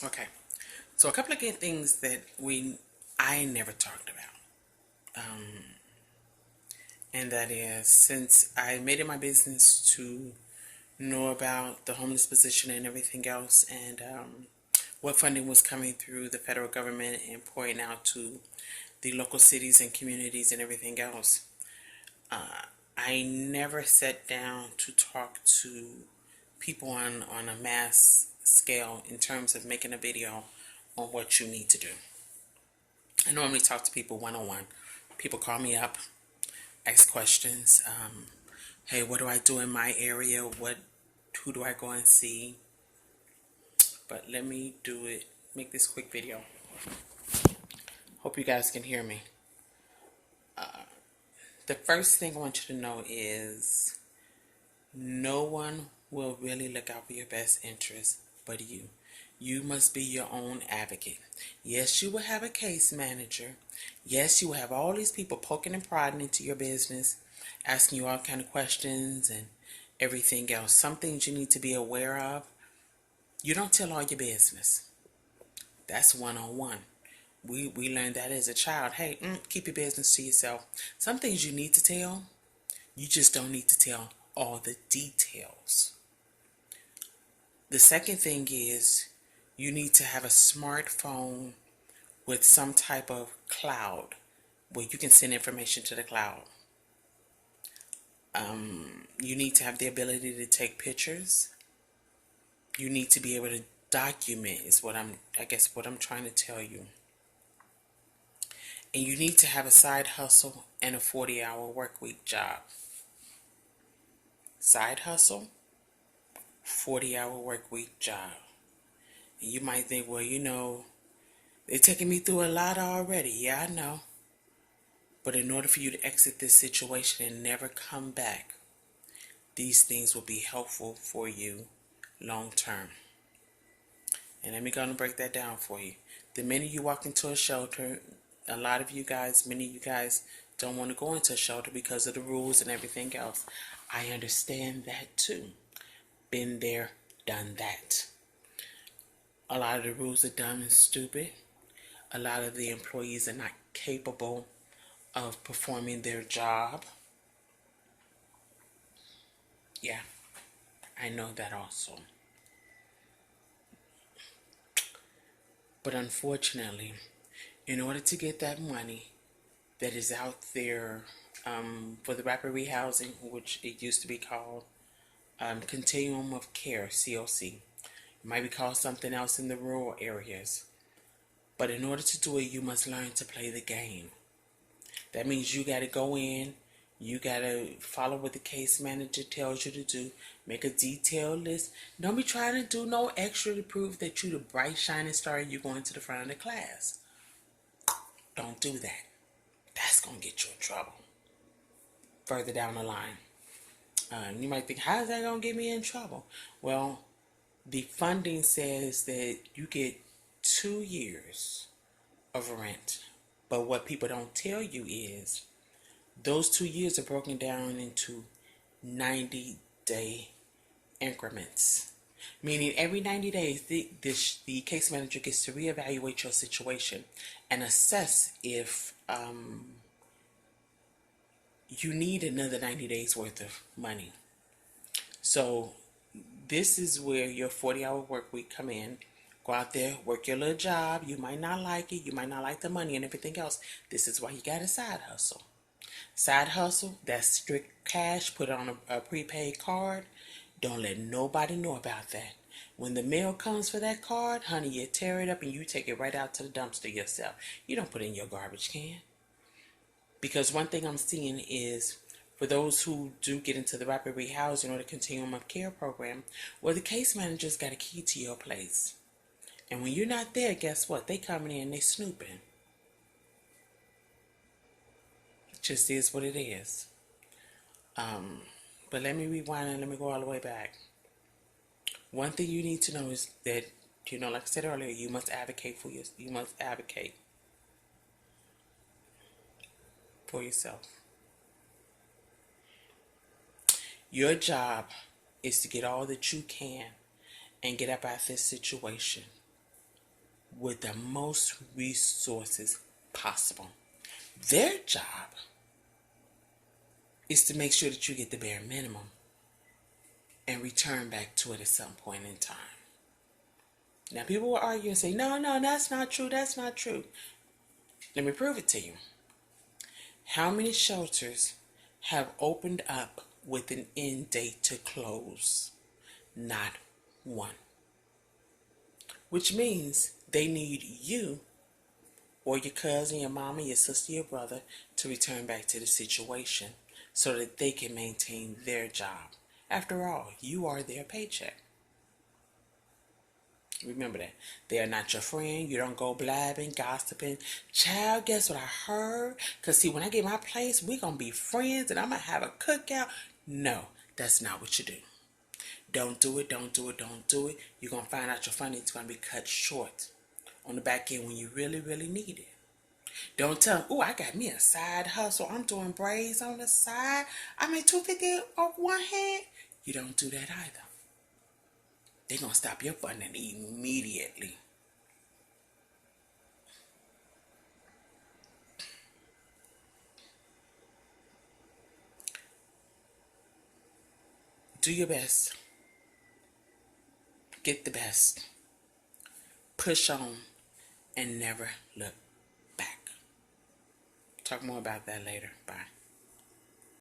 Okay, so a couple of good things that I never talked about, and that is since I made it my business to know about the homeless position and everything else, and what funding was coming through the federal government and pouring out to the local cities and communities and everything else. I never sat down to talk to people on a mass scale in terms of making a video on what you need to do. I normally talk to people one on one. People call me up, ask questions. Hey, what do I do in my area? Who do I go and see? But let me do it. Make this quick video. Hope you guys can hear me. The first thing I want you to know is no one will really look out for your best interest but you. You must be your own advocate. Yes, you will have a case manager. Yes, you will have all these people poking and prodding into your business, asking you all kind of questions and everything else. Some things you need to be aware of. You don't tell all your business. That's one-on-one. We learned that as a child. Hey, keep your business to yourself. Some things you need to tell. You just don't need to tell all the details. The second thing is you need to have a smartphone with some type of cloud where you can send information to the cloud. You need to have the ability to take pictures. You need to be able to document is what I'm trying to tell you. And you need to have a side hustle and a 40-hour work week job. Side hustle, 40-hour work week job. And you might think, well, they're taking me through a lot already. Yeah, I know. But in order for you to exit this situation and never come back, these things will be helpful for you long term. And let me go and break that down for you. The minute you walk into a shelter, many of you guys don't want to go into a shelter because of the rules and everything else. I understand that too. Been there, done that. A lot of the rules are dumb and stupid. A lot of the employees are not capable of performing their job. Yeah, I know that also. But unfortunately, in order to get that money that is out there for the rapid rehousing, which it used to be called Continuum of Care, COC. It might be called something else in the rural areas. But in order to do it, you must learn to play the game. That means you got to go in, you got to follow what the case manager tells you to do, make a detailed list. Don't be trying to do no extra to prove that you the bright shining star and you're going to the front of the class. Don't do that. That's going to get you in trouble further down the line. You might think, how is that going to get me in trouble? Well, the funding says that you get 2 years of rent. But what people don't tell you is those 2 years are broken down into 90-day increments. Meaning every 90 days, the case manager gets to reevaluate your situation and assess if you need another 90 days worth of money. So this is where your 40-hour work week come in. Go out there, work your little job. You might not like it. You might not like the money and everything else. This is why you got a side hustle. Side hustle, that's strict cash. Put it on a prepaid card. Don't let nobody know about that. When the mail comes for that card, honey, you tear it up and you take it right out to the dumpster yourself. You don't put it in your garbage can. Because one thing I'm seeing is for those who do get into the rapid rehousing or the continuum of care program, well, the case manager's got a key to your place. And when you're not there, guess what? They coming in, they snooping. It just is what it is. But let me rewind and let me go all the way back. One thing you need to know is that, like I said earlier, you must advocate for yourself. Your job is to get all that you can and get up out of this situation. with the most resources possible. Their job is to make sure that you get the bare minimum and return back to it at some point in time. Now, people will argue and say, no, that's not true. That's not true. Let me prove it to you. How many shelters have opened up with an end date to close? Not one. Which means they need you or your cousin, your mama, your sister, your brother to return back to the situation so that they can maintain their job. After all, you are their paycheck. Remember that. They are not your friend. You don't go blabbing, gossiping. Child, guess what I heard? Because see, when I get my place, we're going to be friends and I'm going to have a cookout. No, that's not what you do. Don't do it, don't do it, don't do it. You're going to find out your funding is going to be cut short on the back end when you really, really need it. Don't tell them, oh, I got me a side hustle. I'm doing braids on the side. I made $250 off one hand. You don't do that either. They're going to stop your funding immediately. Do your best. Get the best. Push on and never look back. Talk more about that later. Bye.